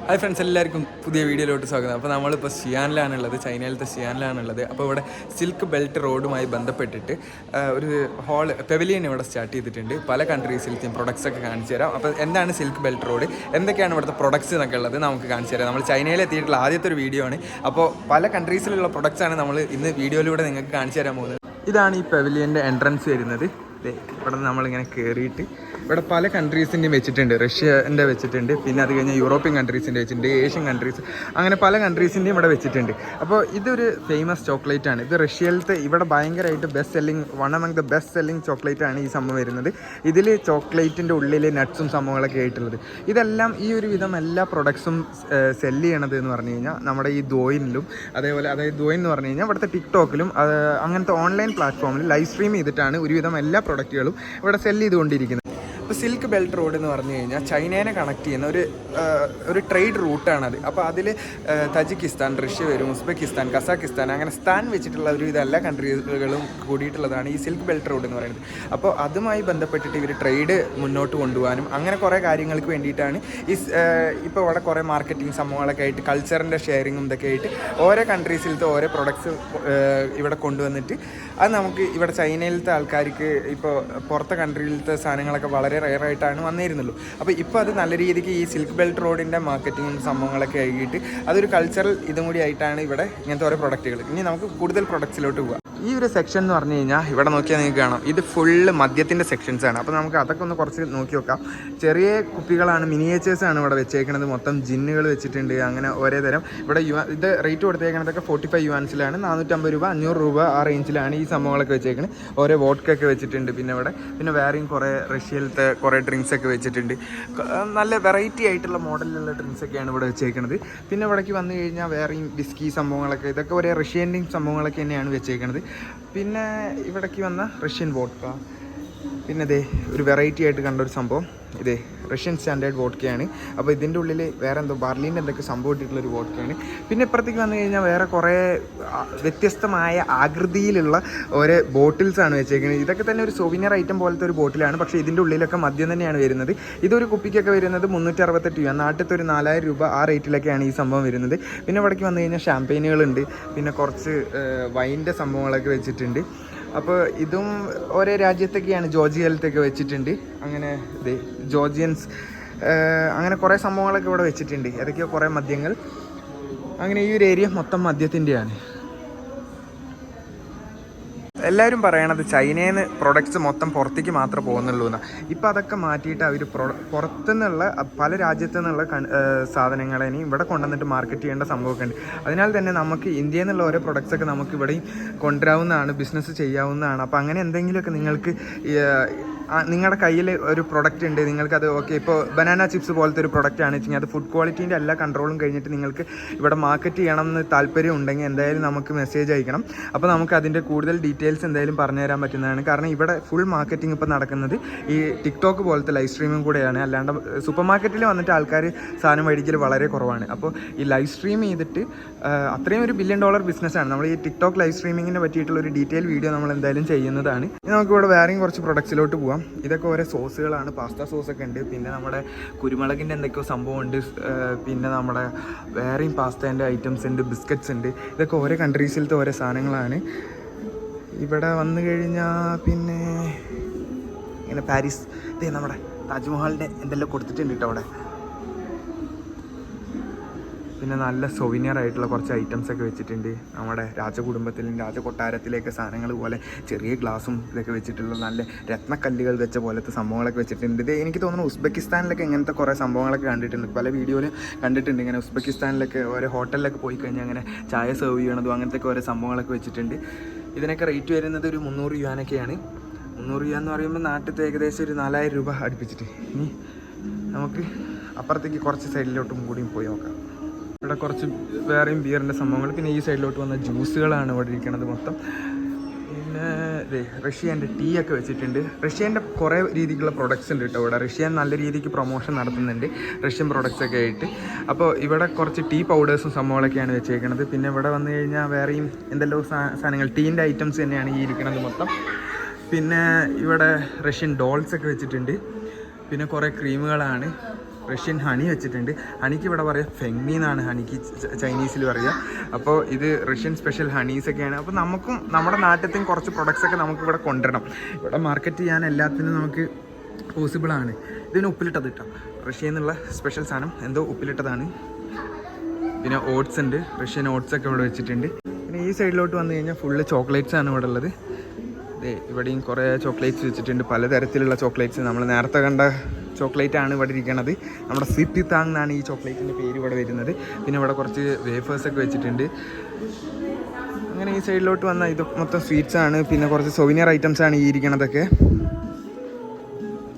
Hi friends, എല്ലാവർക്കും പുതിയ വീഡിയോയിലോട്ട് സ്വാഗതം. അപ്പോൾ നമ്മളിപ്പോൾ ഷിയാനിലാണുള്ളത്, ചൈനയിലത്തെ ഷിയാനിലാണുള്ളത്. അപ്പോൾ ഇവിടെ സിൽക്ക് ബെൽറ്റ് റോഡുമായി ബന്ധപ്പെട്ടിട്ട് ഒരു പെവിലിയൻ ഇവിടെ സ്റ്റാർട്ട് ചെയ്തിട്ടുണ്ട്. പല കൺട്രീസിലത്തെയും പ്രൊഡക്ട്സ് ഒക്കെ കാണിച്ചു തരാം. അപ്പോൾ എന്താണ് സിൽക്ക് ബെൽറ്റ് റോഡ്, എന്തൊക്കെയാണ് ഇവിടുത്തെ പ്രൊഡക്ട്സ് എന്നൊക്കെ ഉള്ളത് നമുക്ക് കാണിച്ചു തരാം. നമ്മൾ ചൈനയിൽ എത്തിയിട്ടുള്ള ആദ്യത്തെ ഒരു വീഡിയോ ആണ്. അപ്പോൾ പല കൺട്രീസിലുള്ള പ്രൊഡക്ട്സാണ് നമ്മൾ ഇന്ന് വീഡിയോയിലൂടെ നിങ്ങൾക്ക് കാണിച്ചു തരാൻ പോകുന്നത്. ഇതാണ് ഈ പെവിലിയൻ്റെ എൻട്രൻസ് വരുന്നത്. ഇവിടെ നമ്മളിങ്ങനെ കയറിയിട്ട് ഇവിടെ പല കൺട്രീസിൻ്റെയും വെച്ചിട്ടുണ്ട്. റഷ്യൻ്റെ വെച്ചിട്ടുണ്ട്, പിന്നെ അത് കഴിഞ്ഞാൽ യൂറോപ്യൻ കൺട്രീസിൻ്റെ വെച്ചിട്ടുണ്ട്, ഏഷ്യൻ കൺട്രീസ്, അങ്ങനെ പല കൺട്രീസിൻ്റെയും ഇവിടെ വെച്ചിട്ടുണ്ട്. അപ്പോൾ ഇതൊരു ഫേമസ് ചോക്ലേറ്റ് ആണ്. ഇത് റഷ്യയിലത്തെ ഇവിടെ ഭയങ്കരമായിട്ട് best selling, one among the best selling chocolate ആണ് ഈ സംഭവം വരുന്നത്. ഇതിൽ ചോക്ലേറ്റിൻ്റെ ഉള്ളിൽ നട്ട്സും സംഭവങ്ങളൊക്കെ ആയിട്ടുള്ളത്. ഇതെല്ലാം ഈ ഒരു വിധം എല്ലാ പ്രൊഡക്ട്സും സെല്ല് ചെയ്യണത് എന്ന് പറഞ്ഞു കഴിഞ്ഞാൽ നമ്മുടെ ഈ ദോയിനിലും അതേപോലെ, അതായത് ദോയിൻ എന്ന് പറഞ്ഞു കഴിഞ്ഞാൽ ഇവിടുത്തെ ടിക്ടോക്കിലും അങ്ങനത്തെ ഓൺലൈൻ പ്ലാറ്റ്ഫോമിൽ ലൈവ് സ്ട്രീം ചെയ്തിട്ടാണ് ഒരുവിധം എല്ലാ പ്രൊഡക്റ്റുകളും ഇവിടെ സെല്ല് ചെയ്തുകൊണ്ടിരിക്കുന്നത്. ഇപ്പോൾ സിൽക്ക് ബെൽറ്റ് റോഡ് എന്ന് പറഞ്ഞു കഴിഞ്ഞാൽ ചൈനേനെ കണക്ട് ചെയ്യുന്ന ഒരു ട്രേഡ് റൂട്ടാണത്. അപ്പോൾ അതിൽ തജിക്കിസ്ഥാൻ, റഷ്യ വരും, ഉസ്ബെക്കിസ്ഥാൻ, കസാക്കിസ്ഥാൻ, അങ്ങനെ സ്ഥാൻ വെച്ചിട്ടുള്ള ഒരു എല്ലാ കൺട്രീസുകളും കൂടിയിട്ടുള്ളതാണ് ഈ സിൽക്ക് ബെൽറ്റ് റോഡ് എന്ന് പറയുന്നത്. അപ്പോൾ അതുമായി ബന്ധപ്പെട്ടിട്ട് ഇവർ ട്രേഡ് മുന്നോട്ട് കൊണ്ടുപോകാനും അങ്ങനെ കുറേ കാര്യങ്ങൾക്ക് വേണ്ടിയിട്ടാണ് ഇപ്പോൾ ഇവിടെ കുറേ മാർക്കറ്റിംഗ് സംഭവങ്ങളൊക്കെ ആയിട്ട് കൾച്ചറിൻ്റെ ഷെയറിങ്ങും ഇതൊക്കെ ആയിട്ട് ഓരോ കൺട്രീസിലത്തെ ഓരോ പ്രൊഡക്ട്സ് ഇവിടെ കൊണ്ടുവന്നിട്ട് അത് നമുക്ക് ഇവിടെ ചൈനയിലത്തെ ആൾക്കാർക്ക് ഇപ്പോൾ പുറത്തെ കൺട്രിയിലത്തെ സാധനങ്ങളൊക്കെ വളരെ റയറായിട്ടാണ് വന്നിരുന്നുള്ളൂ. അപ്പോൾ ഇപ്പോൾ അത് നല്ല രീതിക്ക് ഈ സിൽക്ക് ബെൽറ്റ് റോഡിൻ്റെ മാർക്കറ്റിങ്ങും സംഭവങ്ങളൊക്കെ ആയിട്ട് അതൊരു കൾച്ചറൽ ഇതും കൂടി ആയിട്ടാണ് ഇവിടെ ഇങ്ങനത്തെ ഓരോ പ്രൊഡക്റ്റുകൾ. ഇനി നമുക്ക് കൂടുതൽ പ്രൊഡക്ട്സിലോട്ട് പോകാം. ഈ ഒരു സെക്ഷൻ എന്ന് പറഞ്ഞു കഴിഞ്ഞാൽ ഇവിടെ നോക്കിയാൽ നിങ്ങൾക്ക് കാണാം, ഇത് ഫുള്ള് മദ്യത്തിൻ്റെ സെക്ഷൻസാണ്. അപ്പോൾ നമുക്ക് അതൊക്കെ ഒന്ന് കുറച്ച് നോക്കി നോക്കാം. ചെറിയ കുപ്പികളാണ്, മിനിയേച്ചേഴ്സാണ് ഇവിടെ വെച്ചേക്കുന്നത്. മൊത്തം ജിന്നുകൾ വെച്ചിട്ടുണ്ട്. അങ്ങനെ ഒരേ തരം ഇവിടെ ഇത് റേറ്റ് കൊടുത്തേക്കുന്നതൊക്കെ 45 യുവാൻസിലാണ്, 450 രൂപ, 500 രൂപ ആ റേഞ്ചിലാണ് ഈ സംഭവങ്ങളൊക്കെ വെച്ചേക്കുന്നത്. ഓരോ വോഡ്ക്കൊക്കെ വെച്ചിട്ടുണ്ട്. പിന്നെ വേറെയും കുറേ റഷ്യയിലത്തെ കുറേ ഡ്രിങ്ക്സൊക്കെ വെച്ചിട്ടുണ്ട്. നല്ല വെറൈറ്റി ആയിട്ടുള്ള മോഡലിലുള്ള ഡ്രിങ്ക്സൊക്കെയാണ് ഇവിടെ വെച്ചേക്കുന്നത്. പിന്നെ ഇവിടേക്ക് വന്നു കഴിഞ്ഞാൽ വേറെയും വിസ്കി സംഭവങ്ങളൊക്കെ, ഇതൊക്കെ ഒരേ റഷ്യൻ്റെയും സംഭവങ്ങളൊക്കെ തന്നെയാണ് വെച്ചേക്കുന്നത്. പിന്നെ ഇവിടേക്ക് വന്ന റഷ്യൻ വോഡ്ക, പിന്നെ ഇതേ ഒരു വെറൈറ്റി ആയിട്ട് കണ്ട ഒരു സംഭവം, ഇതേ റഷ്യൻ സ്റ്റാൻഡേർഡ് വോഡ്ക്കയാണ്. അപ്പോൾ ഇതിൻ്റെ ഉള്ളിൽ വേറെ എന്തോ ബാർലിൻ്റെ എന്തൊക്കെ സംഭവം ഇട്ടിട്ടുള്ളൊരു വോഡ്ക്കയാണ്. പിന്നെ ഇപ്പുറത്തേക്ക് വന്നു കഴിഞ്ഞാൽ വേറെ കുറേ വ്യത്യസ്തമായ ആകൃതിയിലുള്ള ഓരോ ബോട്ടിൽസാണ് വെച്ചേക്കുന്നത്. ഇതൊക്കെ തന്നെ ഒരു സോവിനിയർ ഐറ്റം പോലത്തെ ഒരു ബോട്ടിലാണ്, പക്ഷേ ഇതിൻ്റെ ഉള്ളിലൊക്കെ മദ്യം തന്നെയാണ് വരുന്നത്. ഇതൊരു കുപ്പിക്കൊക്കെ വരുന്നത് 368 രൂപ, നാട്ടിലത്തെ ഒരു 4000 രൂപ ആ റേറ്റിലൊക്കെയാണ് ഈ സംഭവം വരുന്നത്. പിന്നെ ഇവിടേക്ക് വന്നു കഴിഞ്ഞാൽ ഷാമ്പെയിനുകളുണ്ട്, പിന്നെ കുറച്ച് വൈൻ്റെ സംഭവങ്ങളൊക്കെ വെച്ചിട്ടുണ്ട്. അപ്പോൾ ഇതും ഓരോ രാജ്യത്തൊക്കെയാണ്, ജോർജിയയിലത്തൊക്കെ വെച്ചിട്ടുണ്ട്. അങ്ങനെ ജോർജിയൻസ്, അങ്ങനെ കുറേ സംഭവങ്ങളൊക്കെ ഇവിടെ വെച്ചിട്ടുണ്ട്. ഏതൊക്കെയോ കുറേ മദ്യങ്ങൾ. അങ്ങനെ ഈ ഒരു ഏരിയ മൊത്തം മദ്യത്തിൻ്റെയാണ്. എല്ലാവരും പറയണത് ചൈനയിൽ നിന്ന് പ്രൊഡക്ട്സ് മൊത്തം പുറത്തേക്ക് മാത്രമേ പോകുന്നുള്ളൂ എന്നാണ്. ഇപ്പോൾ അതൊക്കെ മാറ്റിയിട്ട് അവർ പുറത്തുനിന്നുള്ള പല രാജ്യത്തു നിന്നുള്ള സാധനങ്ങളെ ഇവിടെ കൊണ്ടുവന്നിട്ട് മാർക്കറ്റ് ചെയ്യേണ്ട സംഭവമൊക്കെ ഉണ്ട്. അതിനാൽ തന്നെ നമുക്ക് ഇന്ത്യയിൽ നിന്നുള്ള ഓരോ പ്രൊഡക്ട്സൊക്കെ നമുക്ക് ഇവിടെയും കൊണ്ടുവരാവുന്നതാണ്, ബിസിനസ് ചെയ്യാവുന്നതാണ്. അപ്പോൾ അങ്ങനെ എന്തെങ്കിലുമൊക്കെ നിങ്ങൾക്ക് നിങ്ങളുടെ കയ്യിൽ ഒരു പ്രൊഡക്റ്റ് ഉണ്ട്, നിങ്ങൾക്കത് ഓക്കെ, ഇപ്പോൾ ബനാന ചിപ്സ് പോലത്തെ ഒരു പ്രൊഡക്റ്റ് ആണ് വെച്ചാൽ അത് ഫുഡ് ക്വാളിറ്റീൻ്റെ എല്ലാ കൺട്രോളും കഴിഞ്ഞിട്ട് നിങ്ങൾക്ക് ഇവിടെ മാർക്കറ്റ് ചെയ്യണം എന്ന് താല്പര്യം ഉണ്ടെങ്കിൽ എന്തായാലും നമുക്ക് മെസ്സേജ് അയക്കണം. അപ്പോൾ നമുക്ക് അതിൻ്റെ കൂടുതൽ ഡീറ്റെയിൽസ് എന്തായാലും പറഞ്ഞു തരാൻ പറ്റുന്നതാണ്. കാരണം ഇവിടെ ഫുൾ മാർക്കറ്റിംഗ് ഇപ്പോൾ നടക്കുന്നത് ഈ ടിക്ടോക്ക് പോലത്തെ ലൈവ് സ്ട്രീമിംഗ് കൂടെയാണ്. അല്ലാണ്ട് സൂപ്പർ മാർക്കറ്റിൽ വന്നിട്ട് ആൾക്കാർ സാധനം മേടിക്കൽ വളരെ കുറവാണ്. അപ്പോൾ ഈ ലൈവ് സ്ട്രീം ചെയ്തിട്ട് അത്രയും ഒരു $1 ബില്യൺ ബിസിനസ്സാണ്. നമ്മൾ ഈ ടിക്ടോക്ക് ലൈവ് സ്ട്രീമിങ്ങിനെ പറ്റിയിട്ടുള്ള ഒരു ഡീറ്റെയിൽ വീഡിയോ നമ്മൾ എന്തായാലും ചെയ്യുന്നതാണ്. ഇനി നമുക്കിവിടെ വേറെയും കുറച്ച് പ്രൊഡക്ട്സിലോട്ട് പോകാം. ഇതൊക്കെ ഓരോ സോസുകളാണ്, പാസ്ത സോസൊക്കെ ഉണ്ട്, പിന്നെ നമ്മുടെ കുരുമുളകിൻ്റെ എന്തൊക്കെയോ സംഭവം ഉണ്ട്, പിന്നെ നമ്മുടെ വേറെയും പാസ്തേൻ്റെ ഐറ്റംസ് ഉണ്ട്, ബിസ്ക്കറ്റ്സ് ഉണ്ട്. ഇതൊക്കെ ഓരോ കൺട്രീസിലത്തെ ഓരോ സാധനങ്ങളാണ്. ഇവിടെ വന്നു കഴിഞ്ഞാൽ പിന്നെ ഇങ്ങനെ പാരീസ്, നമ്മുടെ താജ്മഹലിൻ്റെ എന്തെല്ലാം കൊടുത്തിട്ടുണ്ട് കേട്ടോ അവിടെ. പിന്നെ നല്ല സൊവിനിയർ ആയിട്ടുള്ള കുറച്ച് ഐറ്റംസൊക്കെ വെച്ചിട്ടുണ്ട്. നമ്മുടെ രാജകുടുംബത്തിലും രാജകൊട്ടാരത്തിലേക്ക് സാധനങ്ങൾ പോലെ ചെറിയ ഗ്ലാസും ഇതൊക്കെ വെച്ചിട്ടുള്ള നല്ല രത്നക്കല്ലുകൾ വെച്ച പോലത്തെ സംഭവങ്ങളൊക്കെ വെച്ചിട്ടുണ്ട്. ഇത് എനിക്ക് തോന്നുന്നു ഉസ്ബെക്കിസ്ഥാനിലൊക്കെ ഇങ്ങനത്തെ കുറേ സംഭവങ്ങളൊക്കെ കണ്ടിട്ടുണ്ട്, പല വീഡിയോയിലും കണ്ടിട്ടുണ്ട്. ഇങ്ങനെ ഉസ്ബെക്കിസ്ഥാനിലൊക്കെ ഓരോ ഹോട്ടലിലൊക്കെ പോയി കഴിഞ്ഞാൽ അങ്ങനെ ചായ സെർവ് ചെയ്യണതും അങ്ങനത്തെ ഓരോ സംഭവങ്ങളൊക്കെ വെച്ചിട്ടുണ്ട്. ഇതിനൊക്കെ റേറ്റ് വരുന്നത് ഒരു 300 യുവാനൊക്കെയാണ്. 300 യുവാൻ എന്ന് പറയുമ്പോൾ നാട്ടിലത്തെ ഏകദേശം ഒരു 4000 രൂപ അടുപ്പിച്ചിട്ട്. ഇനി നമുക്ക് അപ്പുറത്തേക്ക് കുറച്ച് സൈഡിലോട്ടും കൂടിയും പോയി നോക്കാം. ഇവിടെ കുറച്ച് വേറെയും ബിയറിൻ്റെ സംഭവങ്ങൾ, പിന്നെ ഈ സൈഡിലോട്ട് വന്ന ജ്യൂസുകളാണ് ഇവിടെ ഇരിക്കുന്നത് മൊത്തം. പിന്നെ റഷ്യൻ്റെ ടീ ഒക്കെ വെച്ചിട്ടുണ്ട്. റഷ്യൻ്റെ കുറേ രീതിക്കുള്ള പ്രൊഡക്ട്സ് ഉണ്ട് കേട്ടോ ഇവിടെ. റഷ്യൻ നല്ല രീതിക്ക് പ്രൊമോഷൻ നടത്തുന്നുണ്ട് റഷ്യൻ പ്രൊഡക്ട്സൊക്കെ ആയിട്ട്. അപ്പോൾ ഇവിടെ കുറച്ച് ടീ പൗഡേഴ്സും സംഭവങ്ങളൊക്കെയാണ് വെച്ചേക്കുന്നത്. പിന്നെ ഇവിടെ വന്നു കഴിഞ്ഞാൽ വേറെയും എന്തെല്ലോ സാധനങ്ങൾ, ടീൻ്റെ ഐറ്റംസ് തന്നെയാണ് ഈ ഇരിക്കുന്നത് മൊത്തം. പിന്നെ ഇവിടെ റഷ്യൻ ഡോൾസൊക്കെ വെച്ചിട്ടുണ്ട്. പിന്നെ കുറേ ക്രീമുകളാണ്, റഷ്യൻ ഹണി വെച്ചിട്ടുണ്ട്. ഹണിക്ക് ഇവിടെ പറയുക ഫെങ്മി എന്നാണ് ഹണിക്ക് ചൈനീസിൽ പറയുക. അപ്പോൾ ഇത് റഷ്യൻ സ്പെഷ്യൽ ഹണീസൊക്കെയാണ്. അപ്പോൾ നമുക്കും നമ്മുടെ നാട്ടിലത്തെയും കുറച്ച് പ്രൊഡക്ട്സൊക്കെ നമുക്ക് ഇവിടെ കൊണ്ടുവരണം. ഇവിടെ മാർക്കറ്റ് ചെയ്യാൻ എല്ലാത്തിനും നമുക്ക് പോസിബിളാണ്. ഇതിന് ഉപ്പിലിട്ടത് കിട്ടാം. റഷ്യയിൽ നിന്നുള്ള സ്പെഷ്യൽ സാധനം എന്തോ ഉപ്പിലിട്ടതാണ്. പിന്നെ ഓട്സ് ഉണ്ട്, റഷ്യൻ ഓട്സൊക്കെ ഇവിടെ വെച്ചിട്ടുണ്ട്. പിന്നെ ഈ സൈഡിലോട്ട് വന്നു കഴിഞ്ഞാൽ ഫുള്ള് ചോക്ലേറ്റ്സ് ആണ് ഇവിടെ ഉള്ളത്. ഇവിടെയും കുറേ ചോക്ലേറ്റ്സ് വെച്ചിട്ടുണ്ട്, പലതരത്തിലുള്ള ചോക്ലേറ്റ്സ്. നമ്മൾ നേരത്തെ കണ്ട ചോക്ലേറ്റ് ആണ് ഇവിടെ ഇരിക്കുന്നത്. നമ്മുടെ സിപ്പി താങ് എന്നാണ് ഈ ചോക്ലേറ്റിൻ്റെ പേര് ഇവിടെ വരുന്നത്. പിന്നെ ഇവിടെ കുറച്ച് വേഫേഴ്സൊക്കെ വെച്ചിട്ടുണ്ട്. അങ്ങനെ ഈ സൈഡിലോട്ട് വന്നാൽ ഇത് മൊത്തം സ്വീറ്റ്സ് ആണ്. പിന്നെ കുറച്ച് സൊവിനിയർ ഐറ്റംസ് ആണ് ഈ ഇരിക്കണതൊക്കെ.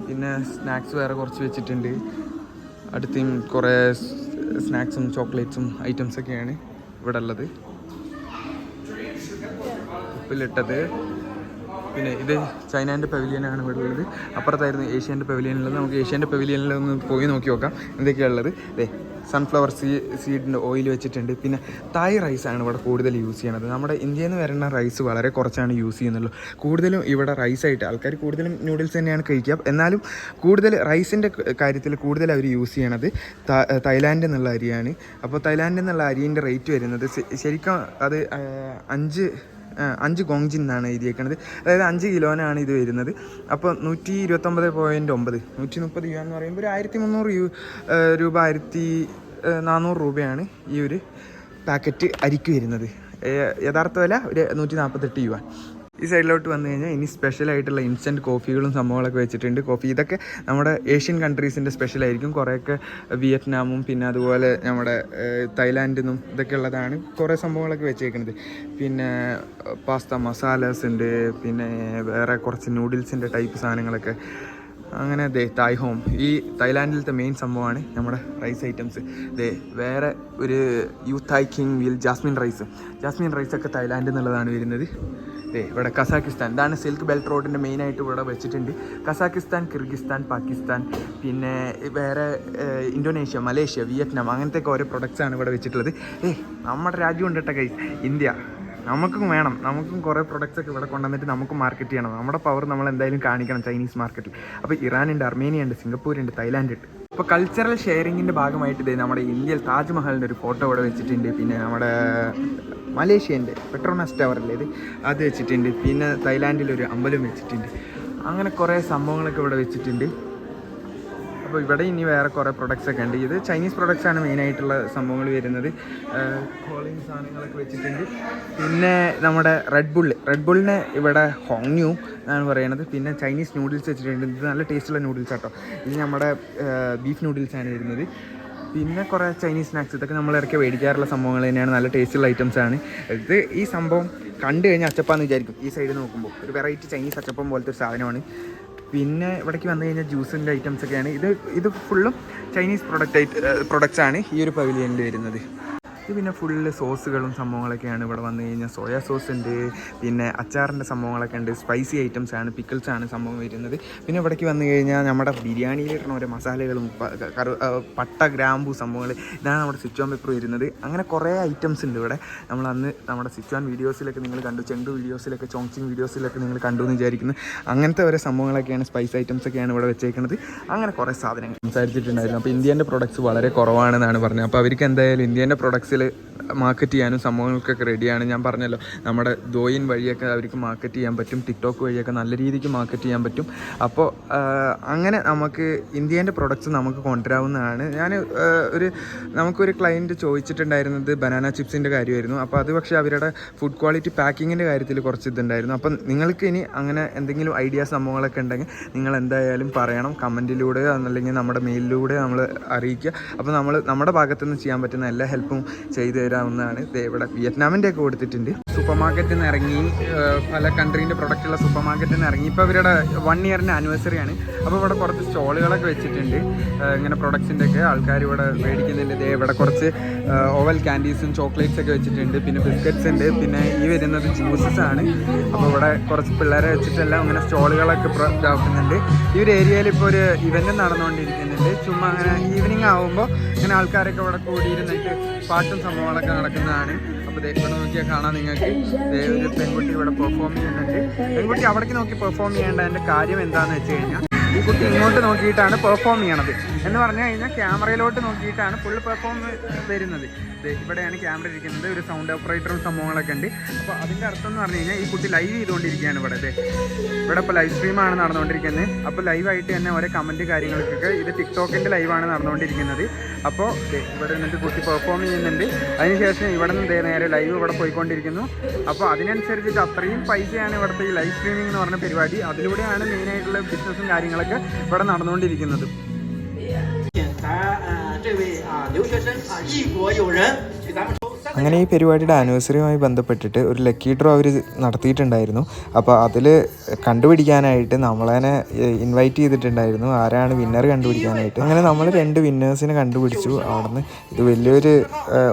പിന്നെ സ്നാക്സ് വേറെ കുറച്ച് വെച്ചിട്ടുണ്ട്. അടുത്തും കുറേ സ്നാക്സും ചോക്ലേറ്റ്സും ഐറ്റംസൊക്കെയാണ് ഇവിടെ ഉള്ളത്. ഉപ്പിലിട്ടത്. പിന്നെ ഇത് ചൈനേൻ്റെ പവലിയനാണ് ഇവിടെ ഉള്ളത്. അപ്പുറത്തായിരുന്നു ഏഷ്യാൻ്റെ പവലിയനുള്ളത്. നമുക്ക് ഏഷ്യാൻ്റെ പവലിയനിലൊന്ന് പോയി നോക്കി നോക്കാം എന്തൊക്കെയാണുള്ളത്. സൺഫ്ലവർ സീഡിൻ്റെ ഓയിൽ വെച്ചിട്ടുണ്ട്. പിന്നെ തായ് റൈസാണ് ഇവിടെ കൂടുതൽ യൂസ് ചെയ്യണത്. നമ്മുടെ ഇന്ത്യയിൽ നിന്ന് വരുന്ന റൈസ് വളരെ കുറച്ചാണ് യൂസ് ചെയ്യുന്നുള്ളൂ. കൂടുതലും ഇവിടെ റൈസായിട്ട് ആൾക്കാർ കൂടുതലും നൂഡിൽസ് തന്നെയാണ് കഴിക്കുക. എന്നാലും കൂടുതൽ റൈസിൻ്റെ കാര്യത്തിൽ കൂടുതൽ അവർ യൂസ് ചെയ്യണത് തായ്ലാൻഡിൽ നിന്നുള്ള അരിയാണ്. അപ്പോൾ തായ്ലാൻഡിൽ നിന്നുള്ള അരിൻ്റെ റേറ്റ് വരുന്നത് ശരിക്കും അത് 5 ഗോങ്ജിൻ എന്നാണ് എഴുതിയേക്കുന്നത്. അതായത് 5 കിലോനാണ് ഇത് വരുന്നത്. അപ്പോൾ 129.9 130 യുവാൻ എന്ന് പറയുമ്പോൾ ഒരു 1300 രൂപ 1400 രൂപയാണ് ഈ ഒരു പാക്കറ്റ് അരിക്ക് വരുന്നത്. യഥാർത്ഥ വില ഒരു 148 യുവാൻ. ഈ സൈഡിലോട്ട് വന്നു കഴിഞ്ഞാൽ ഇനി സ്പെഷ്യലായിട്ടുള്ള ഇൻസ്റ്റൻറ്റ് കോഫികളും സംഭവങ്ങളൊക്കെ വെച്ചിട്ടുണ്ട്. കോഫി ഇതൊക്കെ നമ്മുടെ ഏഷ്യൻ കൺട്രീസിൻ്റെ സ്പെഷ്യലായിരിക്കും. കുറേയൊക്കെ വിയറ്റ്നാമും പിന്നെ അതുപോലെ നമ്മുടെ തായ്ലാൻഡിൽ നിന്നും ഇതൊക്കെ ഉള്ളതാണ് കുറേ സംഭവങ്ങളൊക്കെ വെച്ചേക്കുന്നത്. പിന്നെ പാസ്ത മസാലാസ് ഉണ്ട്. പിന്നെ വേറെ കുറച്ച് നൂഡിൽസിൻ്റെ ടൈപ്പ് സാധനങ്ങളൊക്കെ. അങ്ങനെ തായ് ഹോം ഈ തായ്ലാൻഡിലത്തെ മെയിൻ സംഭവമാണ് നമ്മുടെ റൈസ് ഐറ്റംസ്. വേറെ ഒരു തായ് കിങ് വീൽ ജാസ്മിൻ റൈസൊക്കെ തായ്ലാൻഡിൽ നിന്നുള്ളതാണ് വരുന്നത്. ഇവിടെ കസാക്കിസ്ഥാൻ, ഇതാണ് സിൽക്ക് ബെൽറ്റ് റോഡിൻ്റെ മെയിനായിട്ട് ഇവിടെ വെച്ചിട്ടുണ്ട്. കസാക്കിസ്ഥാൻ, കിർഗിസ്ഥാൻ, പാകിസ്ഥാൻ, പിന്നെ വേറെ ഇന്തോനേഷ്യ, മലേഷ്യ, വിയറ്റ്നാം അങ്ങനത്തെയൊക്കെ ഓരോ പ്രൊഡക്ട്സാണ് ഇവിടെ വെച്ചിട്ടുള്ളത്. നമ്മുടെ രാജ്യം ഉണ്ട് കേട്ടോ ഗൈസ്, ഇന്ത്യ. നമുക്കും വേണം, നമുക്കും കുറേ പ്രൊഡക്ട്സൊക്കെ ഇവിടെ കൊണ്ടുവന്നിട്ട് നമുക്ക് മാർക്കറ്റ് ചെയ്യണം. നമ്മുടെ പവർ നമ്മൾ എന്തായാലും കാണിക്കണം ചൈനീസ് മാർക്കറ്റിൽ. അപ്പോൾ ഇറാനുണ്ട്, അർമേനിയ ഉണ്ട്, സിംഗപ്പൂരുണ്ട്, തായ്ലാൻഡ് ഉണ്ട്. ഇപ്പോൾ കൾച്ചറൽ ഷെയറിങ്ങിൻ്റെ ഭാഗമായിട്ട് നമ്മുടെ ഇന്ത്യയിൽ താജ്മഹലിൻ്റെ ഒരു ഫോട്ടോ ഇവിടെ വെച്ചിട്ടുണ്ട്. പിന്നെ നമ്മുടെ മലേഷ്യൻ്റെ പെട്രോണസ് ടവറില്ലേ അത് വെച്ചിട്ടുണ്ട്. പിന്നെ തായ്ലാൻഡിലൊരു അമ്പലം വെച്ചിട്ടുണ്ട്. അങ്ങനെ കുറേ സംഭവങ്ങളൊക്കെ ഇവിടെ വെച്ചിട്ടുണ്ട്. അപ്പോൾ ഇവിടെ ഇനി വേറെ കുറേ പ്രൊഡക്ട്സൊക്കെ ഉണ്ട്. ഇത് ചൈനീസ് പ്രൊഡക്ട്സാണ് മെയിനായിട്ടുള്ള സംഭവങ്ങൾ വരുന്നത്. കോളിംഗ് സാധനങ്ങളൊക്കെ വെച്ചിട്ടുണ്ട്. പിന്നെ നമ്മുടെ റെഡ് ബുള്ളിനെ ഇവിടെ ഹോങ്ന്യൂ എന്നാണ് പറയുന്നത്. പിന്നെ ചൈനീസ് നൂഡിൽസ് വെച്ചിട്ടുണ്ട്. ഇത് നല്ല ടേസ്റ്റുള്ള നൂഡിൽസ് കേട്ടോ. ഇത് നമ്മുടെ ബീഫ് നൂഡിൽസാണ് വരുന്നത്. പിന്നെ കുറേ ചൈനീസ് സ്നാക്സ്, ഇതൊക്കെ നമ്മൾ ഇടയ്ക്ക് മേടിക്കാറുള്ള സംഭവങ്ങൾ തന്നെയാണ്. നല്ല ടേസ്റ്റുള്ള ഐറ്റംസാണ്. ഇത് ഈ സംഭവം കണ്ടു കഴിഞ്ഞാൽ അച്ചപ്പാന്ന് വിചാരിക്കും. ഈ സൈഡിൽ നോക്കുമ്പോൾ ഒരു വെറൈറ്റി ചൈനീസ് അച്ചപ്പം പോലത്തെ ഒരു സാധനമാണ്. പിന്നെ ഇവിടേക്ക് വന്നു കഴിഞ്ഞാൽ ജ്യൂസിൻ്റെ ഐറ്റംസൊക്കെയാണ്. ഇത് ഫുള്ളും ചൈനീസ് പ്രൊഡക്ട്സാണ് ഈ ഒരു പവലിയനിൽ വരുന്നത്. ഇത് പിന്നെ ഫുള്ള് സോസുകളും സംഭവങ്ങളൊക്കെയാണ് ഇവിടെ വന്നു കഴിഞ്ഞാൽ. സോയാ സോസ് ഉണ്ട്, പിന്നെ അച്ചാറിൻ്റെ സംഭവങ്ങളൊക്കെ ഉണ്ട്, സ്പൈസി ഐറ്റംസാണ്, പിക്കിൾസാണ് സംഭവം വരുന്നത്. പിന്നെ ഇവിടേക്ക് വന്നു കഴിഞ്ഞാൽ നമ്മുടെ ബിരിയാണിയിലിടണ ഓരോ മസാലകളും പട്ട ഗ്രാമ്പൂ സംഭവങ്ങൾ, ഇതാണ് നമ്മുടെ സിച്ചുവാൻ പെപ്പർ വരുന്നത്. അങ്ങനെ കുറേ ഐറ്റംസ് ഉണ്ട് ഇവിടെ. നമ്മൾ അന്ന് നമ്മുടെ സിച്ചുവാൻ വീഡിയോസിലൊക്കെ നിങ്ങൾ കണ്ടു, ചെങ്കു വീഡിയോസിലൊക്കെ, ചോങ്ചിങ് വീഡിയോസിലൊക്കെ നിങ്ങൾ കണ്ടു എന്ന് വിചാരിക്കുന്നു. അങ്ങനത്തെ ഓരോ സംഭവങ്ങളൊക്കെയാണ്, സ്പൈസ് ഐറ്റംസൊക്കെയാണ് ഇവിടെ വെച്ചേക്കുന്നത്. അങ്ങനെ കുറേ സാധനങ്ങൾ സംസാരിച്ചിട്ടുണ്ടായിരുന്നു. അപ്പോൾ ഇന്ത്യൻ്റെ പ്രൊഡക്ട്സ് വളരെ കുറവാണെന്നാണ് പറഞ്ഞത്. അപ്പോൾ അവർക്ക് എന്തായാലും ഇന്ത്യൻ്റെ പ്രൊഡക്ട്സിൽ മാർക്കറ്റ് ചെയ്യാനും സംഭവങ്ങൾക്കൊക്കെ റെഡിയാണ്. ഞാൻ പറഞ്ഞല്ലോ, നമ്മുടെ ദോയിൻ വഴിയൊക്കെ അവർക്ക് മാർക്കറ്റ് ചെയ്യാൻ പറ്റും, ടിക്ടോക്ക് വഴിയൊക്കെ നല്ല രീതിക്ക് മാർക്കറ്റ് ചെയ്യാൻ പറ്റും. അപ്പോൾ അങ്ങനെ നമുക്ക് ഇന്ത്യൻ്റെ പ്രൊഡക്ട്സ് നമുക്ക് കൊണ്ടുവരാവുന്നതാണ്. നമുക്കൊരു ക്ലയൻറ്റ് ചോദിച്ചിട്ടുണ്ടായിരുന്നത് ബനാന ചിപ്സിൻ്റെ കാര്യമായിരുന്നു. അപ്പോൾ അത് പക്ഷേ അവരുടെ ഫുഡ് ക്വാളിറ്റി പാക്കിങ്ങിൻ്റെ കാര്യത്തിൽ കുറച്ച് ഇതുണ്ടായിരുന്നു. അപ്പം നിങ്ങൾക്ക് ഇനി അങ്ങനെ എന്തെങ്കിലും ഐഡിയാസ് സംഭവങ്ങളൊക്കെ ഉണ്ടെങ്കിൽ നിങ്ങൾ എന്തായാലും പറയണം, കമൻറ്റിലൂടെ അല്ലെങ്കിൽ നമ്മുടെ മെയിലിലൂടെ നമ്മൾ അറിയിക്കുക. അപ്പോൾ നമ്മുടെ ഭാഗത്തുനിന്ന് ചെയ്യാൻ പറ്റുന്ന എല്ലാ ഹെൽപ്പും ചെയ്തു തരാവുന്നതാണ്. ഇവിടെ വിയറ്റ്നാമിൻ്റെ ഒക്കെ കൊടുത്തിട്ടുണ്ട്. സൂപ്പർ മാർക്കറ്റിൽ നിന്ന് ഇറങ്ങി, പല കൺട്രീൻ്റെ പ്രൊഡക്റ്റുള്ള സൂപ്പർ മാർക്കറ്റിൽ നിന്ന് ഇറങ്ങി. ഇപ്പോൾ ഇവരുടെ 1 ഇയറിൻ്റെ ആനിവേഴ്സറി ആണ്. അപ്പോൾ ഇവിടെ കുറച്ച് സ്റ്റോളുകളൊക്കെ വെച്ചിട്ടുണ്ട്. ഇങ്ങനെ പ്രൊഡക്ട്സിൻ്റെ ഒക്കെ ആൾക്കാർ ഇവിടെ മേടിക്കുന്നുണ്ട്. ഇവിടെ കുറച്ച് ഓവൽ ക്യാൻഡീസും ചോക്ലേറ്റ്സ് ഒക്കെ വെച്ചിട്ടുണ്ട്. പിന്നെ ബിസ്ക്കറ്റ്സ് ഉണ്ട്. പിന്നെ ഈ വരുന്നത് ജ്യൂസസ് ആണ്. അപ്പോൾ ഇവിടെ കുറച്ച് പിള്ളേരെ വെച്ചിട്ടെല്ലാം അങ്ങനെ സ്റ്റോളുകളൊക്കെ ഇതാക്കുന്നുണ്ട്. ഈ ഒരു ഏരിയയിൽ ഇപ്പോൾ ഒരു ഇവൻറ്റ് നടന്നുകൊണ്ടിരിക്കുന്നുണ്ട്. ചുമ്മാ അങ്ങനെ ഈവനിങ് ആകുമ്പോൾ ഇങ്ങനെ ആൾക്കാരൊക്കെ ഇവിടെ കൂടിയിരുന്നിട്ട് പാട്ടും സംഭവങ്ങളൊക്കെ നടക്കുന്നതാണ്. അപ്പോൾ ഇവിടെ നോക്കിയാൽ കാണാം നിങ്ങൾക്ക് ഒരു പെൺകുട്ടി ഇവിടെ പെർഫോം ചെയ്യുന്നുണ്ട്. പെൺകുട്ടി അവിടേക്ക് നോക്കി പെർഫോം ചെയ്യേണ്ടതിൻ്റെ കാര്യം എന്താണെന്ന് വെച്ച് കഴിഞ്ഞാൽ ഈ കുട്ടി ഇങ്ങോട്ട് നോക്കിയിട്ടാണ് പെർഫോം ചെയ്യണത്. എന്ന് പറഞ്ഞു കഴിഞ്ഞാൽ ക്യാമറയിലോട്ട് നോക്കിയിട്ടാണ് ഫുൾ പെർഫോം വരുന്നത്. ഇവിടെയാണ് ക്യാമറ ഇരിക്കുന്നത്, ഒരു സൗണ്ട് ഓപ്പറേറ്ററും സംഭവങ്ങളൊക്കെ ഉണ്ട്. അപ്പോൾ അതിൻ്റെ അർത്ഥം എന്ന് പറഞ്ഞു കഴിഞ്ഞാൽ ഈ കുട്ടി ലൈവ് ചെയ്തുകൊണ്ടിരിക്കുകയാണ് ഇവിടെ ഇപ്പോൾ ലൈവ് സ്ട്രീമാണ് നടന്നുകൊണ്ടിരിക്കുന്നത്. അപ്പോൾ ലൈവായിട്ട് തന്നെ ഓരോ കമൻറ്റ് കാര്യങ്ങൾക്കൊക്കെ ഇത് ടിക്ടോക്കിൻ്റെ ലൈവാണ് നടന്നുകൊണ്ടിരിക്കുന്നത്. അപ്പോൾ ഇവിടെ നിന്നിട്ട് കുട്ടി പെർഫോം ചെയ്യുന്നുണ്ട്. അതിനുശേഷം ഇവിടെ നിന്ന് നേരെ ലൈവ് ഇവിടെ പോയിക്കൊണ്ടിരിക്കുന്നു. അപ്പോൾ അതിനനുസരിച്ചിട്ട് അത്രയും പൈസയാണ് ഇവിടുത്തെ ഈ ലൈവ് സ്ട്രീമിംഗ് എന്ന് പറഞ്ഞ പരിപാടി. അതിലൂടെയാണ് മെയിനായിട്ടുള്ള ബിസിനസ്സും കാര്യങ്ങളൊക്കെ ഇവിടെ നടന്നുകൊണ്ടിരിക്കുന്നത്. അങ്ങനെ ഈ പരിപാടിയുടെ ആനിവേഴ്സറിയുമായി ബന്ധപ്പെട്ടിട്ട് ഒരു ലക്കി ഡ്രോ അവർ നടത്തിയിട്ടുണ്ടായിരുന്നു. അപ്പോൾ അതിൽ കണ്ടുപിടിക്കാനായിട്ട് നമ്മളതിനെ ഇൻവൈറ്റ് ചെയ്തിട്ടുണ്ടായിരുന്നു, ആരാണ് വിന്നർ കണ്ടുപിടിക്കാനായിട്ട്. അങ്ങനെ നമ്മൾ 2 വിന്നേഴ്സിനെ കണ്ടുപിടിച്ചു. അവിടുന്ന് ഇത് വലിയൊരു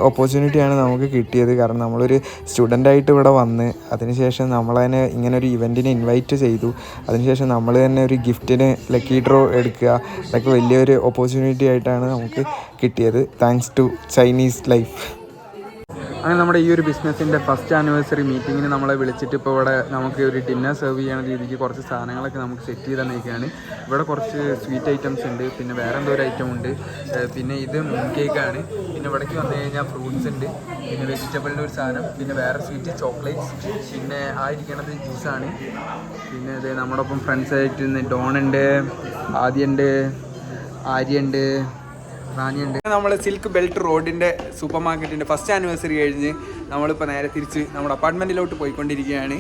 ഓപ്പർച്യൂണിറ്റിയാണ് നമുക്ക് കിട്ടിയത്. കാരണം നമ്മളൊരു സ്റ്റുഡൻ്റായിട്ട് ഇവിടെ വന്ന് അതിനുശേഷം നമ്മളതിനെ ഇങ്ങനെ ഒരു ഇവൻറ്റിന് ഇൻവൈറ്റ് ചെയ്തു. അതിനുശേഷം നമ്മൾ തന്നെ ഒരു ഗിഫ്റ്റിന് ലക്കി ഡ്രോ എടുക്കുക, അതൊക്കെ വലിയൊരു ഓപ്പർച്യൂണിറ്റി ആയിട്ടാണ് നമുക്ക് കിട്ടിയത്. Thanks to Chinese life. അങ്ങനെ നമ്മുടെ ഈ ഒരു ബിസിനസ്സിൻ്റെ ഫസ്റ്റ് ആനിവേഴ്സറി മീറ്റിങ്ങിന് നമ്മളെ വിളിച്ചിട്ട് ഇപ്പോൾ ഇവിടെ നമുക്ക് ഒരു ഡിന്നർ സെർവ് ചെയ്യുന്ന രീതിക്ക് കുറച്ച് സാധനങ്ങളൊക്കെ നമുക്ക് സെറ്റ് ചെയ്ത് തന്നിരിക്കുകയാണ്. ഇവിടെ കുറച്ച് സ്വീറ്റ് ഐറ്റംസ് ഉണ്ട്, പിന്നെ വേറെ എന്തോ ഒരു ഐറ്റം ഉണ്ട്, പിന്നെ ഇത് മൂൺ കേക്കാണ്, പിന്നെ ഇവിടേക്ക് വന്നു കഴിഞ്ഞാൽ ഫ്രൂട്ട്സ് ഉണ്ട്, പിന്നെ വെജിറ്റബിളിൻ്റെ ഒരു സാധനം, പിന്നെ വേറെ സ്വീറ്റ് ചോക്ലേറ്റ്സ്, പിന്നെ ആയിരിക്കണത് ജ്യൂസാണ്. പിന്നെ ഇത് നമ്മുടെ ഒപ്പം ഫ്രണ്ട്സായിട്ട് ഡോണുണ്ട്, ആദ്യമുണ്ട്, ആര്യയുണ്ട്, റാനിയുണ്ട്. നമ്മൾ സിൽക്ക് ബെൽറ്റ് റോഡിൻ്റെ സൂപ്പർ മാർക്കറ്റിൻ്റെ ഫസ്റ്റ് ആനിവേഴ്സറി കഴിഞ്ഞ് നമ്മളിപ്പോൾ നേരെ തിരിച്ച് നമ്മുടെ അപ്പാർട്ട്മെൻറ്റിലോട്ട് പോയിക്കൊണ്ടിരിക്കുകയാണ്.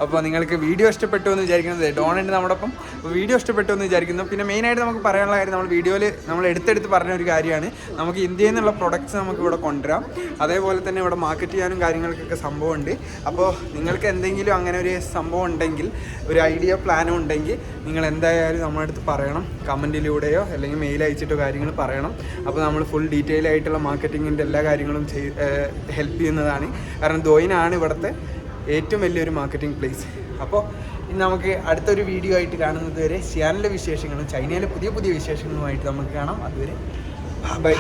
അപ്പോൾ നിങ്ങൾക്ക് വീഡിയോ ഇഷ്ടപ്പെട്ടു എന്ന് വിചാരിക്കുന്നത് ഡോണുണ്ട് നമ്മുടെ ഒപ്പം. അപ്പോൾ വീഡിയോ ഇഷ്ടപ്പെട്ടു എന്ന് വിചാരിക്കുന്നു. പിന്നെ മെയിനായിട്ട് നമുക്ക് പറയാനുള്ള കാര്യം, നമ്മൾ വീഡിയോയിൽ നമ്മൾ എടുത്തെടുത്ത് പറഞ്ഞ ഒരു കാര്യമാണ്, നമുക്ക് ഇന്ത്യയിൽ നിന്നുള്ള പ്രൊഡക്ട്സ് നമുക്ക് ഇവിടെ കൊണ്ടുവരാം. അതേപോലെ തന്നെ ഇവിടെ മാർക്കറ്റ് ചെയ്യാനും കാര്യങ്ങൾക്കൊക്കെ സംഭവമുണ്ട്. അപ്പോൾ നിങ്ങൾക്ക് എന്തെങ്കിലും അങ്ങനെ ഒരു സംഭവം ഉണ്ടെങ്കിൽ, ഒരു ഐഡിയ പ്ലാനും ഉണ്ടെങ്കിൽ നിങ്ങൾ എന്തായാലും നമ്മുടെ അടുത്ത് പറയണം, കമൻറ്റിലൂടെയോ അല്ലെങ്കിൽ മെയിൽ അയച്ചിട്ടോ കാര്യങ്ങൾ പറയണം. അപ്പോൾ നമ്മൾ ഫുൾ ഡീറ്റെയിൽ ആയിട്ടുള്ള മാർക്കറ്റിങ്ങിൻ്റെ എല്ലാ കാര്യങ്ങളും ഹെൽപ്പ് ചെയ്യുന്നതാണ്. കാരണം ദോയിനാണ് ഇവിടുത്തെ ഏറ്റവും വലിയൊരു മാർക്കറ്റിംഗ് പ്ലേസ്. അപ്പോൾ ഇനി നമുക്ക് അടുത്തൊരു വീഡിയോ ആയിട്ട് കാണുന്നത് വരെ ഷിയാനിലെ വിശേഷങ്ങളും ചൈനയിലെ പുതിയ പുതിയ വിശേഷങ്ങളുമായിട്ട് നമുക്ക് കാണാം. അതുവരെ ബൈ.